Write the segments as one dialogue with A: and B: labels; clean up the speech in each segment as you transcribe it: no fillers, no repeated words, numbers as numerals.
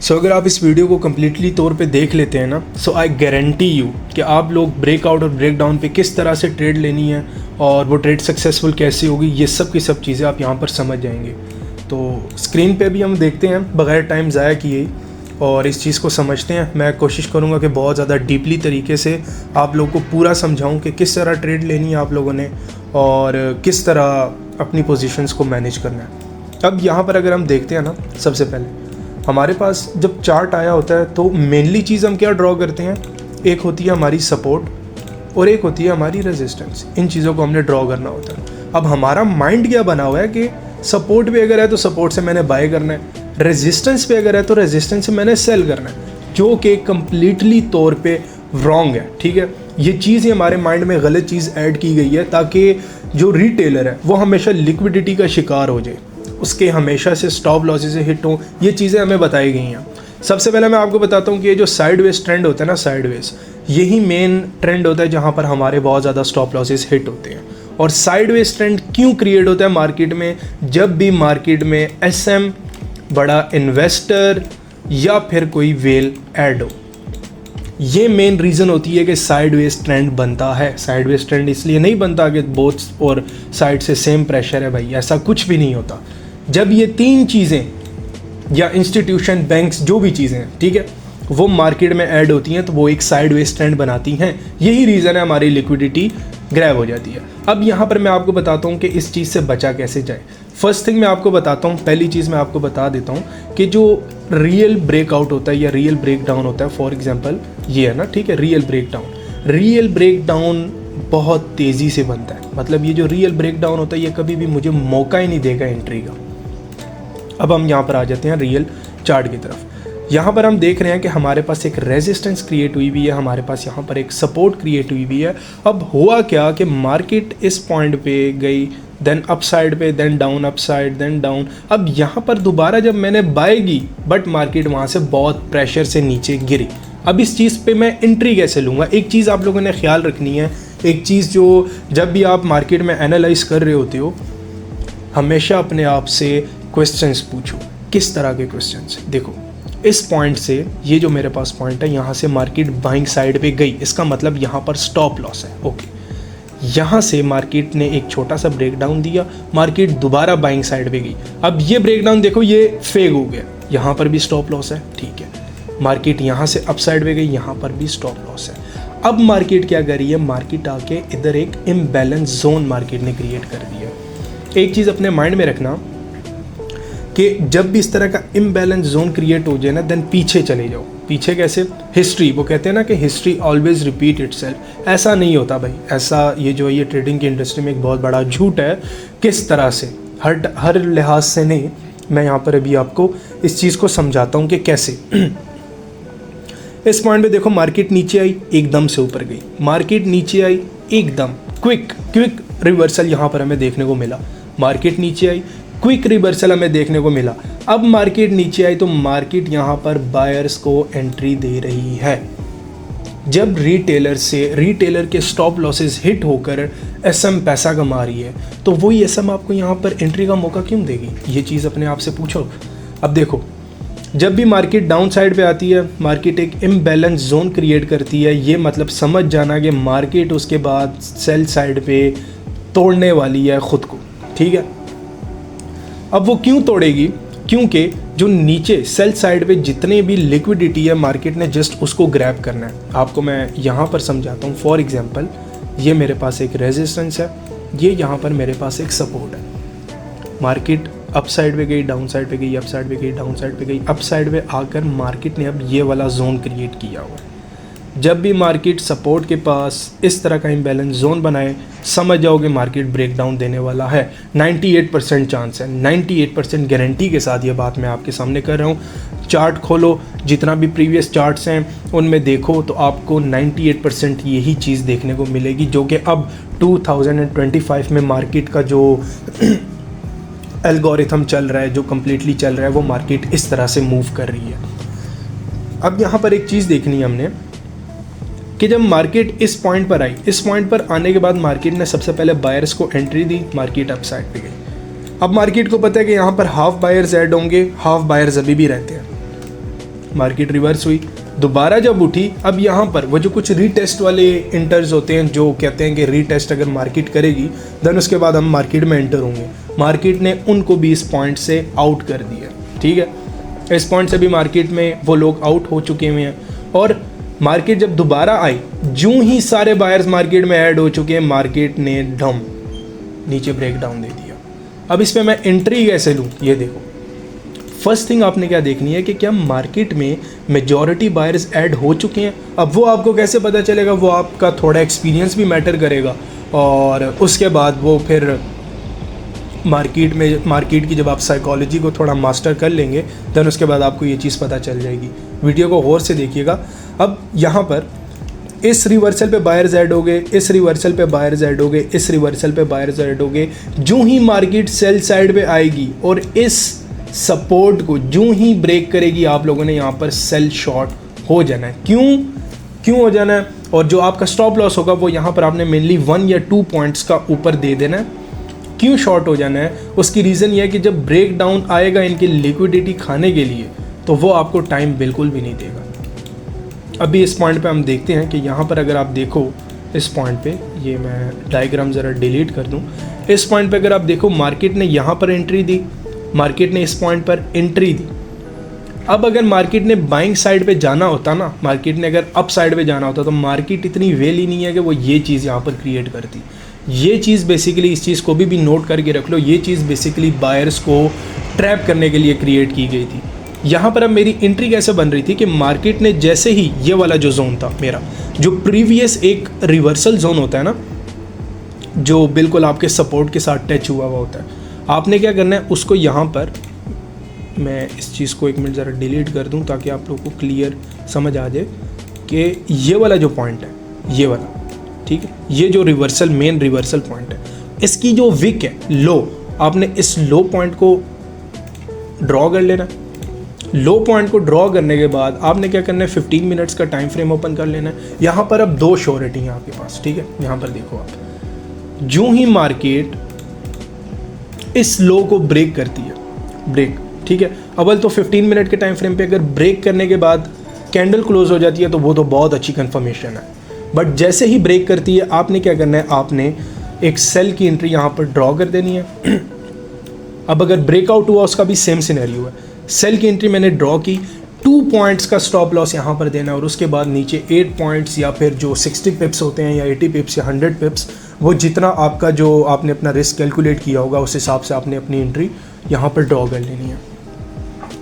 A: अगर आप इस वीडियो को कम्प्लीटली तौर पे देख लेते हैं ना, आई गारंटी यू कि आप लोग ब्रेकआउट और ब्रेक डाउन पे किस तरह से ट्रेड लेनी है और वो ट्रेड सक्सेसफुल कैसे होगी, ये सब की सब चीज़ें आप यहाँ पर समझ जाएंगे। तो स्क्रीन पे भी हम देखते हैं बग़ैर टाइम ज़ाया किए और इस चीज़ को समझते हैं। मैं कोशिश करूँगा कि बहुत ज़्यादा डीपली तरीके से आप लोगों को पूरा समझाऊँ कि किस तरह ट्रेड लेनी है आप लोगों ने और किस तरह अपनी पोजीशंस को मैनेज करना है। अब यहाँ पर अगर हम देखते हैं ना, सबसे पहले हमारे पास जब चार्ट आया होता है तो मेनली चीज़ हम क्या ड्रॉ करते हैं, एक होती है हमारी सपोर्ट और एक होती है हमारी रेजिस्टेंस। इन चीज़ों को हमने ड्रॉ करना होता है। अब हमारा माइंड क्या बना हुआ है कि सपोर्ट पे अगर है तो सपोर्ट से मैंने बाय करना है, रेजिस्टेंस पे अगर है तो रेजिस्टेंस से मैंने सेल करना है, जो कि कम्प्लीटली तौर पे रॉन्ग है। ठीक है, ये चीज़ ही हमारे माइंड में गलत चीज़ ऐड की गई है ताकि जो रिटेलर है वो हमेशा लिक्विडिटी का शिकार हो जाए, उसके हमेशा से स्टॉप लॉसेस से हिट हो। ये चीज़ें हमें बताई गई हैं। सबसे पहले मैं आपको बताता हूँ कि ये जो साइडवेज ट्रेंड होता है ना, साइडवेज यही मेन ट्रेंड होता है जहाँ पर हमारे बहुत ज़्यादा स्टॉप लॉसेस हिट होते हैं। और साइडवेज ट्रेंड क्यों क्रिएट होता है मार्केट में? जब भी मार्केट में एसएम, बड़ा इन्वेस्टर या फिर कोई वेल ऐड हो, ये मेन रीज़न होती है कि साइडवेज ट्रेंड बनता है। साइडवेज ट्रेंड इसलिए नहीं बनता कि बोथ और साइड से सेम प्रेशर है, भाई ऐसा कुछ भी नहीं होता। जब ये तीन चीज़ें या इंस्टीट्यूशन, बैंक्स, जो भी चीज़ें हैं, ठीक है, वो मार्केट में ऐड होती हैं तो वो एक साइडवेज ट्रेंड बनाती हैं। यही रीज़न है हमारी लिक्विडिटी ग्रैब हो जाती है। अब यहाँ पर मैं आपको बताता हूँ कि इस चीज़ से बचा कैसे जाए। फर्स्ट थिंग मैं आपको बताता हूँ, पहली चीज़ मैं आपको बता देता हूँ कि जो रियल ब्रेकआउट होता है या रियल ब्रेक डाउन होता है, फॉर एग्जांपल ये है ना, ठीक है, रियल ब्रेक डाउन बहुत तेज़ी से बनता है। मतलब ये जो रियल ब्रेक डाउन होता है ये कभी भी मुझे मौका ही नहीं देगा एंट्री का। अब हम यहाँ पर आ जाते हैं रियल चार्ट की तरफ। यहाँ पर हम देख रहे हैं कि हमारे पास एक रेजिस्टेंस क्रिएट हुई हुई है, हमारे पास यहाँ पर एक सपोर्ट क्रिएट हुई हुई है। अब हुआ क्या कि मार्केट इस पॉइंट पे गई, देन अप साइड पे, then down, up side, then down. अब यहाँ पर दोबारा जब मैंने बाय की, बट मार्केट वहाँ से बहुत प्रेशर से नीचे गिरी। अब इस चीज़ पे मैं एंट्री कैसे लूँगा? एक चीज़ आप लोगों ने ख्याल रखनी है, एक चीज़ जो जब भी आप मार्केट में एनालाइज कर रहे होते हो, हमेशा अपने आप से क्वेश्चंस पूछो। किस तरह के क्वेश्चंस? देखो, इस पॉइंट से, ये जो मेरे पास पॉइंट है, यहाँ से मार्केट बाइंग साइड पे गई, इसका मतलब यहाँ पर स्टॉप लॉस है। ओके, यहाँ से मार्केट ने एक छोटा सा ब्रेक डाउन दिया, मार्केट दोबारा बाइंग साइड पे गई। अब ये ब्रेक डाउन देखो, ये फेक हो गया, यहाँ पर भी स्टॉप लॉस है। ठीक है, मार्केट यहाँ से अप साइड पे गई, यहाँ पर भी स्टॉप लॉस है। अब मार्केट क्या कर रही है? मार्केट आके इधर एक इम्बैलेंस जोन मार्केट ने क्रिएट कर दिया। एक चीज़ अपने माइंड में रखना कि जब भी इस तरह का इम्बैलेंस जोन क्रिएट हो जाए ना, देन पीछे चले जाओ। पीछे कैसे? हिस्ट्री, वो कहते हैं ना कि हिस्ट्री ऑलवेज रिपीट इटसेल्फ। ऐसा नहीं होता भाई, ऐसा ये ट्रेडिंग की इंडस्ट्री में एक बहुत बड़ा झूठ है। किस तरह से? हर लिहाज से नहीं। मैं यहाँ पर अभी आपको इस चीज़ को समझाता हूँ कि कैसे। इस पॉइंट पे देखो, मार्केट नीचे आई, एकदम से ऊपर गई, मार्केट नीचे आई, एकदम क्विक रिवर्सल यहाँ पर हमें देखने को मिला। मार्केट नीचे आई, क्विक रिवर्सल हमें देखने को मिला। अब मार्केट नीचे आई तो मार्केट यहाँ पर बायर्स को एंट्री दे रही है। जब रिटेलर के स्टॉप लॉसेस हिट होकर एसएम पैसा कमा रही है, तो वही एसएम आपको यहाँ पर एंट्री का मौका क्यों देगी? ये चीज़ अपने आप से पूछो। अब देखो, जब भी मार्केट डाउन साइड पे आती है, मार्केट एक इम्बैलेंस जोन क्रिएट करती है। ये मतलब समझ जाना कि मार्केट उसके बाद सेल साइड पे तोड़ने वाली है खुद को। ठीक है, अब वो क्यों तोड़ेगी? क्योंकि जो नीचे सेल साइड पे जितने भी लिक्विडिटी है, मार्केट ने जस्ट उसको ग्रैब करना है। आपको मैं यहाँ पर समझाता हूँ। फॉर एग्जांपल, ये मेरे पास एक रेजिस्टेंस है, ये यहाँ पर मेरे पास एक सपोर्ट है। मार्केट अप साइड पे गई, डाउन साइड पे गई, अप साइड पे गई, डाउन साइड पे गई। अप साइड पे आकर मार्केट ने अब ये वाला जोन क्रिएट किया हुआ है। जब भी मार्केट सपोर्ट के पास इस तरह का इम्बैलेंस जोन बनाए, समझ जाओगे मार्केट ब्रेक डाउन देने वाला है। 98% चांस है, 98% गारंटी के साथ ये बात मैं आपके सामने कर रहा हूँ। चार्ट खोलो, जितना भी प्रीवियस चार्ट्स हैं उनमें देखो तो आपको 98% यही चीज़ देखने को मिलेगी, जो कि अब 2025 में मार्केट का जो एल्गोरिथम चल रहा है, जो कम्प्लीटली चल रहा है, वो मार्केट इस तरह से मूव कर रही है। अब यहाँ पर एक चीज़ देखनी है हमने कि जब मार्केट इस पॉइंट पर आई, इस पॉइंट पर आने के बाद मार्केट ने सबसे पहले बायर्स को एंट्री दी, मार्केट अप साइड पे गई। अब मार्केट को पता है कि यहाँ पर हाफ बायर्स ऐड होंगे, हाफ बायर्स अभी भी रहते हैं। मार्केट रिवर्स हुई, दोबारा जब उठी, अब यहाँ पर वो जो कुछ रीटेस्ट वाले इंटर्स होते हैं जो कहते हैं कि रीटेस्ट अगर मार्केट करेगी देन उसके बाद हम मार्केट में एंटर होंगे। मार्केट ने उनको भी इस पॉइंट से आउट कर दिया, ठीक है। इस पॉइंट से भी मार्केट में वो लोग आउट हो चुके हुए हैं और मार्केट जब दोबारा आई, जो ही सारे बायर्स मार्केट में ऐड हो चुके हैं, मार्केट ने डम नीचे ब्रेक डाउन दे दिया। अब इस पर मैं एंट्री कैसे लूँ, ये देखो। फर्स्ट थिंग आपने क्या देखनी है कि क्या मार्केट में मेजॉरिटी बायर्स ऐड हो चुके हैं। अब वो आपको कैसे पता चलेगा, वो आपका थोड़ा एक्सपीरियंस भी मैटर करेगा और उसके बाद वो फिर मार्केट की जब आप साइकोलॉजी को थोड़ा मास्टर कर लेंगे देन उसके बाद आपको ये चीज़ पता चल जाएगी। वीडियो को गौर से देखिएगा। अब यहाँ पर इस रिवर्सल पे बायर्स ऐड हो गए, इस रिवर्सल पे बायर्स ऐड हो गए, इस रिवर्सल पे बायर्स ऐड हो गए। जो ही मार्केट सेल साइड पे आएगी और इस सपोर्ट को जो ही ब्रेक करेगी, आप लोगों ने यहाँ पर सेल शॉर्ट हो जाना है। क्यों हो जाना है? और जो आपका स्टॉप लॉस होगा वो यहाँ पर आपने मेनली 1 या 2 पॉइंट्स का ऊपर दे देना है। क्यों शॉर्ट हो जाना है? उसकी रीज़न ये है कि जब ब्रेक डाउन आएगा इनकी लिक्विडिटी खाने के लिए तो वो आपको टाइम बिल्कुल भी नहीं देगा। अभी इस पॉइंट पे हम देखते हैं कि यहाँ पर अगर आप देखो इस पॉइंट पे, ये मैं डायग्राम ज़रा डिलीट कर दूँ। इस पॉइंट पे अगर आप देखो मार्केट ने यहाँ पर एंट्री दी, मार्केट ने इस पॉइंट पर एंट्री दी। अब अगर मार्केट ने बाइंग साइड पे जाना होता ना, मार्केट ने अगर अप साइड पे जाना होता तो मार्केट इतनी वेल ही नहीं है कि वो ये चीज़ यहाँ पर क्रिएट करती। ये चीज़ बेसिकली, इस चीज़ को भी नोट करके रख लो, ये चीज़ बेसिकली बायर्स को ट्रैप करने के लिए क्रिएट की गई थी। यहाँ पर अब मेरी एंट्री कैसे बन रही थी कि मार्केट ने जैसे ही ये वाला जो जोन था मेरा, जो प्रीवियस एक रिवर्सल जोन होता है ना, जो बिल्कुल आपके सपोर्ट के साथ टच हुआ हुआ होता है, आपने क्या करना है उसको यहाँ पर, मैं इस चीज़ को 1 मिनट ज़रा डिलीट कर दूँ ताकि आप लोगों को क्लियर समझ आ जाए कि ये वाला जो पॉइंट है, ये वाला, ठीक है, ये जो रिवर्सल, मेन रिवर्सल पॉइंट है, इसकी जो विक है लो, आपने इस लो पॉइंट को ड्रॉ कर लेना। लो पॉइंट को ड्रॉ करने के बाद आपने क्या करना है, 15 मिनट्स का टाइम फ्रेम ओपन कर लेना है। यहाँ पर अब 2 श्योरिटी हैं आपके पास, ठीक है। यहाँ पर देखो आप, जो ही मार्केट इस लो को ब्रेक करती है, ब्रेक, ठीक है, अव्वल तो 15 मिनट के टाइम फ्रेम पे अगर ब्रेक करने के बाद कैंडल क्लोज हो जाती है तो वो तो बहुत अच्छी कंफर्मेशन है। बट जैसे ही ब्रेक करती है आपने क्या करना है, आपने एक सेल की एंट्री यहाँ पर ड्रॉ कर देनी है। अब अगर ब्रेकआउट हुआ उसका भी सेम सिनेरियो है, सेल की एंट्री मैंने ड्रॉ की, 2 पॉइंट्स का स्टॉप लॉस यहाँ पर देना और उसके बाद नीचे 8 पॉइंट्स या फिर जो 60 पिप्स होते हैं या 80 पिप्स या 100 पिप्स, वो जितना आपका जो आपने अपना रिस्क कैलकुलेट किया होगा उस हिसाब से आपने अपनी एंट्री यहाँ पर ड्रॉ कर लेनी है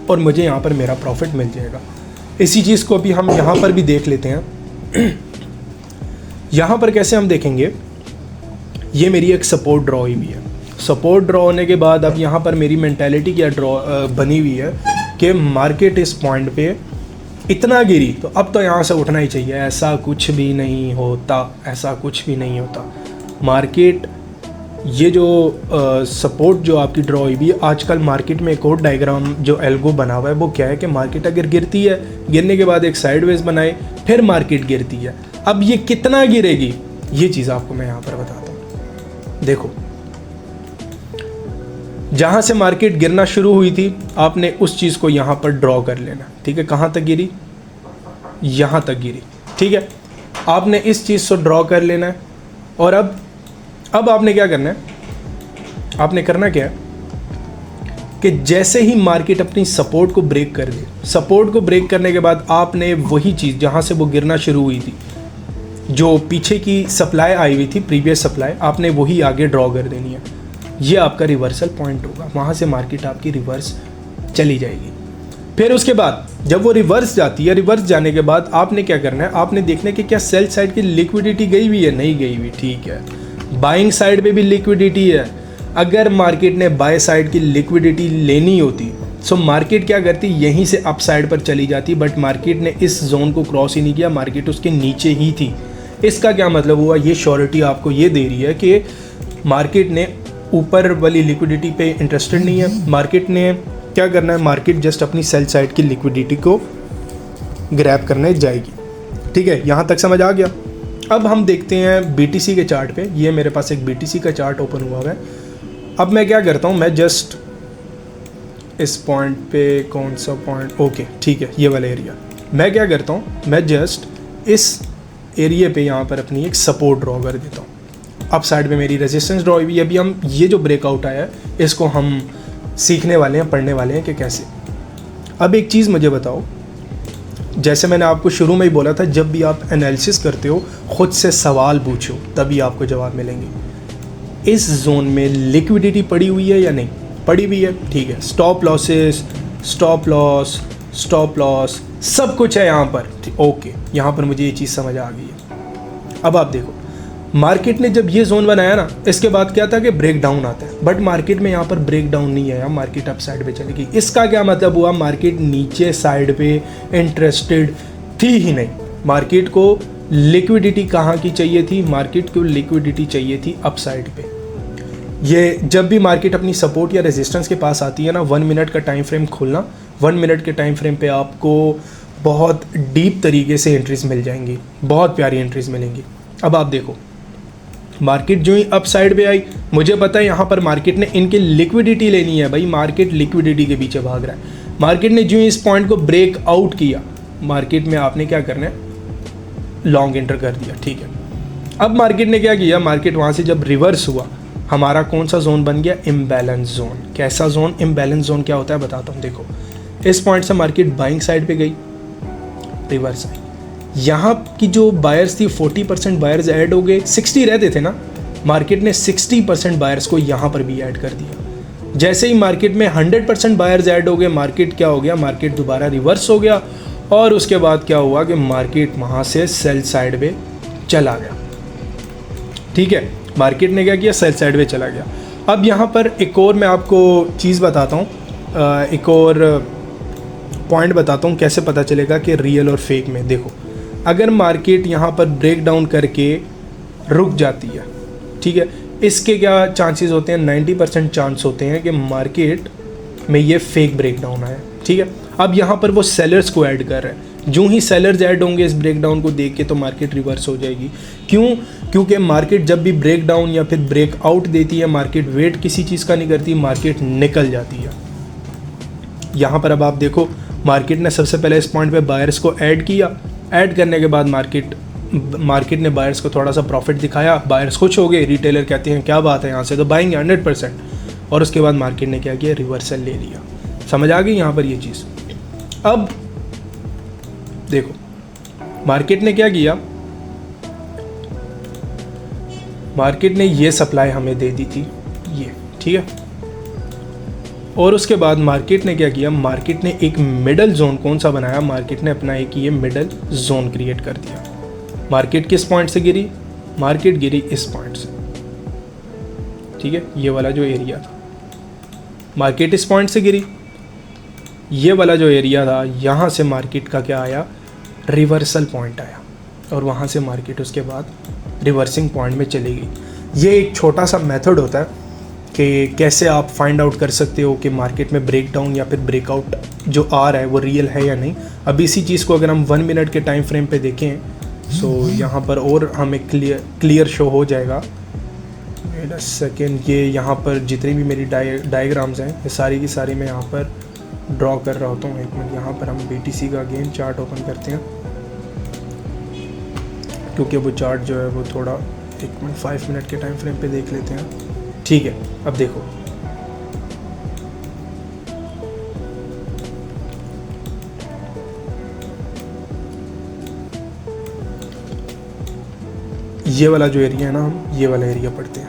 A: और मुझे यहाँ पर मेरा प्रॉफिट मिल जाएगा। इसी चीज़ को अभी हम यहाँ पर भी देख लेते हैं। यहाँ पर कैसे हम देखेंगे, ये मेरी एक सपोर्ट ड्रॉ हुई है। सपोर्ट ड्रॉ होने के बाद अब यहाँ पर मेरी मेंटालिटी क्या ड्रॉ बनी हुई है कि मार्केट इस पॉइंट पे इतना गिरी तो अब तो यहाँ से उठना ही चाहिए। ऐसा कुछ भी नहीं होता, ऐसा कुछ भी नहीं होता। मार्केट, ये जो सपोर्ट जो आपकी ड्रॉ हुई भी, आजकल मार्केट में एक और डायग्राम जो एल्गो बना हुआ है वो क्या है कि मार्केट अगर गिरती है, गिरने के बाद एक साइडवेज बनाए, फिर मार्केट गिरती है। अब ये कितना गिरेगी ये चीज़ आपको मैं यहाँ पर बताता हूँ। देखो, जहाँ से मार्केट गिरना शुरू हुई थी आपने उस चीज़ को यहाँ पर ड्रॉ कर लेना, ठीक है। कहाँ तक गिरी? यहाँ तक गिरी, ठीक है। आपने इस चीज़ को ड्रॉ कर लेना है और अब आपने क्या करना है, आपने करना क्या है कि जैसे ही मार्केट अपनी सपोर्ट को ब्रेक कर दे, सपोर्ट को ब्रेक करने के बाद आपने वही चीज़ जहाँ से वो गिरना शुरू हुई थी, जो पीछे की सप्लाई आई हुई थी, प्रीवियस सप्लाई, आपने वही आगे ड्रॉ कर देनी है। ये आपका रिवर्सल पॉइंट होगा, वहाँ से मार्केट आपकी रिवर्स चली जाएगी। फिर उसके बाद जब वो रिवर्स जाती है, रिवर्स जाने के बाद आपने क्या करना है, आपने देखना है कि क्या सेल साइड की लिक्विडिटी गई हुई है, नहीं गई हुई, ठीक है। बाइंग साइड पे भी लिक्विडिटी है। अगर मार्केट ने बाय साइड की लिक्विडिटी लेनी होती सो मार्केट क्या करती, यहीं से अप साइड पर चली जाती, बट मार्केट ने इस जोन को क्रॉस ही नहीं किया, मार्केट उसके नीचे ही थी। इसका क्या मतलब हुआ, ये श्योरिटी आपको ये दे रही है कि मार्केट ने ऊपर वाली लिक्विडिटी पे इंटरेस्टेड नहीं है। मार्केट ने क्या करना है, मार्केट जस्ट अपनी सेल साइड की लिक्विडिटी को ग्रैब करने जाएगी, ठीक है। यहाँ तक समझ आ गया। अब हम देखते हैं बीटीसी के चार्ट पे। ये मेरे पास एक बीटीसी का चार्ट ओपन हुआ है। अब मैं क्या करता हूँ, मैं जस्ट इस पॉइंट पे कौन सा पॉइंट, ओके ठीक है ये वाला एरिया। मैं क्या करता हूँ, मैं जस्ट इस एरिया पे यहाँ पर अपनी एक सपोर्ट ड्रॉ कर देता हूँ। अप साइड पे मेरी रेजिस्टेंस ड्रॉ हुई। अभी हम ये जो ब्रेकआउट आया है इसको हम सीखने वाले हैं, पढ़ने वाले हैं कि कैसे। अब एक चीज़ मुझे बताओ, जैसे मैंने आपको शुरू में ही बोला था, जब भी आप एनालिसिस करते हो ख़ुद से सवाल पूछो तभी आपको जवाब मिलेंगे। इस जोन में लिक्विडिटी पड़ी हुई है या नहीं? पड़ी हुई है, ठीक है। Stop losses, stop loss, stop loss सब कुछ है यहाँ पर, ओके। यहाँ पर मुझे ये चीज़ समझ आ गई है। अब आप देखो, मार्केट ने जब ये जोन बनाया ना, इसके बाद क्या था कि ब्रेक डाउन आता है, बट मार्केट में यहाँ पर ब्रेक डाउन नहीं आया, मार्केट अप साइड पे चली गई। इसका क्या मतलब हुआ? मार्केट नीचे साइड पे इंटरेस्टेड थी ही नहीं। मार्केट को लिक्विडिटी कहाँ की चाहिए थी? मार्केट को लिक्विडिटी चाहिए थी अप साइड पे। ये जब भी मार्केट अपनी सपोर्ट या रेजिस्टेंस के पास आती है ना, 1 मिनट का टाइम फ्रेम खोलना, 1 मिनट के टाइम फ्रेम पे आपको बहुत डीप तरीके से एंट्रीज मिल जाएंगी, बहुत प्यारी एंट्रीज मिलेंगी। अब आप देखो, मार्केट जो ही अप साइड पे आई, मुझे पता है यहाँ पर मार्केट ने इनकी लिक्विडिटी लेनी है। भाई मार्केट लिक्विडिटी के पीछे भाग रहा है। मार्केट ने जो ही इस पॉइंट को ब्रेक आउट किया, मार्केट में आपने क्या करना है? लॉन्ग एंटर कर दिया, ठीक है। अब मार्केट ने क्या किया? मार्केट वहाँ से जब रिवर्स हुआ, हमारा कौन सा जोन बन गया? Imbalance zone. कैसा जोन? इम्बैलेंस जोन क्या होता है बताता हूँ। देखो, इस पॉइंट से मार्केट बाइंग साइड पे गई, रिवर्स आई। यहाँ की जो बायर्स थी 40% बायर्स ऐड हो गए, 60 रहते थे ना, मार्केट ने 60% बायर्स को यहाँ पर भी ऐड कर दिया। जैसे ही मार्केट में 100% बायर्स ऐड हो गए, मार्केट क्या हो गया? मार्केट दोबारा रिवर्स हो गया और उसके बाद क्या हुआ कि मार्केट वहाँ से सेल साइड पे चला गया, ठीक है। मार्केट ने क्या किया? सेल साइड पे चला गया। अब यहाँ पर एक और मैं आपको चीज़ बताता हूँ, एक और पॉइंट बताता हूँ कैसे पता चलेगा कि रियल और फेक में। देखो, अगर मार्केट यहाँ पर ब्रेक डाउन करके रुक जाती है, ठीक है, इसके क्या चांसेस होते हैं? 90% चांस होते हैं कि मार्केट में ये फेक ब्रेक डाउन आया, ठीक है। अब यहाँ पर वो सेलर्स को ऐड कर रहे हैं। जो ही सेलर्स ऐड होंगे इस ब्रेक डाउन को देख के, तो मार्केट रिवर्स हो जाएगी। क्यों? क्योंकि मार्केट जब भी ब्रेक डाउन या फिर ब्रेक आउट देती है, मार्केट वेट किसी चीज़ का नहीं करती, मार्केट निकल जाती है। यहाँ पर अब आप देखो, मार्केट ने सबसे पहले इस पॉइंट पे बायर्स को ऐड किया। ऐड करने के बाद मार्केट ने बायर्स को थोड़ा सा प्रॉफिट दिखाया, बायर्स खुश हो गए, रिटेलर कहते हैं क्या बात है, यहाँ से तो बाइंग 100%। और उसके बाद मार्केट ने क्या किया? रिवर्सल ले लिया। समझ आ गई यहाँ पर ये चीज़। अब देखो, मार्केट ने क्या किया? मार्केट ने ये सप्लाई हमें दे दी थी, ये, ठीक है। और उसके बाद मार्केट ने क्या किया? मार्केट ने एक मिडल जोन कौन सा बनाया? मार्केट ने अपना एक ये मिडल जोन क्रिएट कर दिया। मार्केट किस पॉइंट से गिरी? मार्केट गिरी इस पॉइंट से, ठीक है, ये वाला जो एरिया था। मार्केट इस पॉइंट से गिरी, ये वाला जो एरिया था, यहाँ से मार्केट का क्या आया? रिवर्सल पॉइंट आया, और वहाँ से मार्केट उसके बाद रिवर्सिंग पॉइंट में चली गई। ये एक छोटा सा मेथड होता है कि कैसे आप फाइंड आउट कर सकते हो कि मार्केट में ब्रेक डाउन या फिर ब्रेकआउट जो आ रहा है वो रियल है या नहीं। अब इसी चीज़ को अगर हम 1 मिनट के टाइम फ्रेम पे देखें, सो यहाँ पर और हमें क्लियर शो हो जाएगा। वेट अ सेकेंड, ये यहाँ पर जितनी भी मेरी डायग्राम्स हैं, ये सारी की सारी मैं यहाँ पर ड्रॉ कर रहा होता हूँ। एक मिनट, यहाँ पर हम BTC का अगेन चार्ट ओपन करते हैं, क्योंकि वो चार्ट जो है वो थोड़ा 5 मिनट के टाइम फ्रेम पे देख लेते हैं, ठीक है। अब देखो, ये वाला जो एरिया है ना, हम ये वाला एरिया पढ़ते हैं।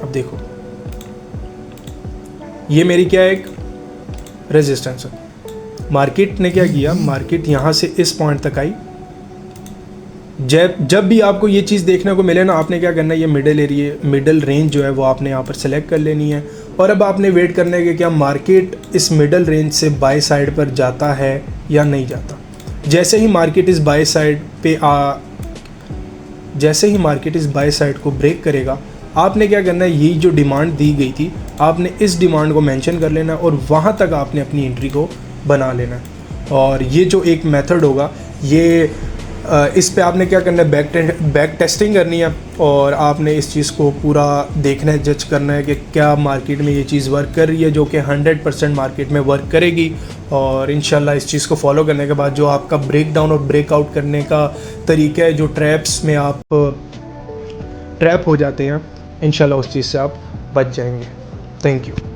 A: अब देखो, ये मेरी क्या है? एक रेजिस्टेंस है। मार्केट ने क्या किया? मार्केट यहाँ से इस पॉइंट तक आई। जब भी आपको ये चीज़ देखने को मिले ना, आपने क्या करना है? ये मिडल रेंज जो है वो आपने यहाँ पर सेलेक्ट कर लेनी है। और अब आपने वेट करना है कि क्या मार्केट इस मिडल रेंज से बाय साइड पर जाता है या नहीं जाता। जैसे ही मार्केट इस बाय साइड को ब्रेक करेगा, आपने क्या करना है? यही जो डिमांड दी गई थी, आपने इस डिमांड को मेंशन कर लेना है और वहाँ तक आपने अपनी एंट्री को बना लेना है। और ये जो एक मेथड होगा, ये इस पे आपने क्या करना है, बैक टेस्टिंग करनी है और आपने इस चीज़ को पूरा देखना है, जज करना है कि क्या मार्केट में ये चीज़ वर्क कर रही है, जो कि 100% मार्केट में वर्क करेगी। और इंशाल्लाह इस चीज़ को फॉलो करने के बाद जो आपका ब्रेक डाउन और ब्रेकआउट करने का तरीका है, जो ट्रैप्स में आप ट्रैप हो जाते हैं, इंशाल्लाह उस चीज़ से आप बच जाएंगे। Thank you.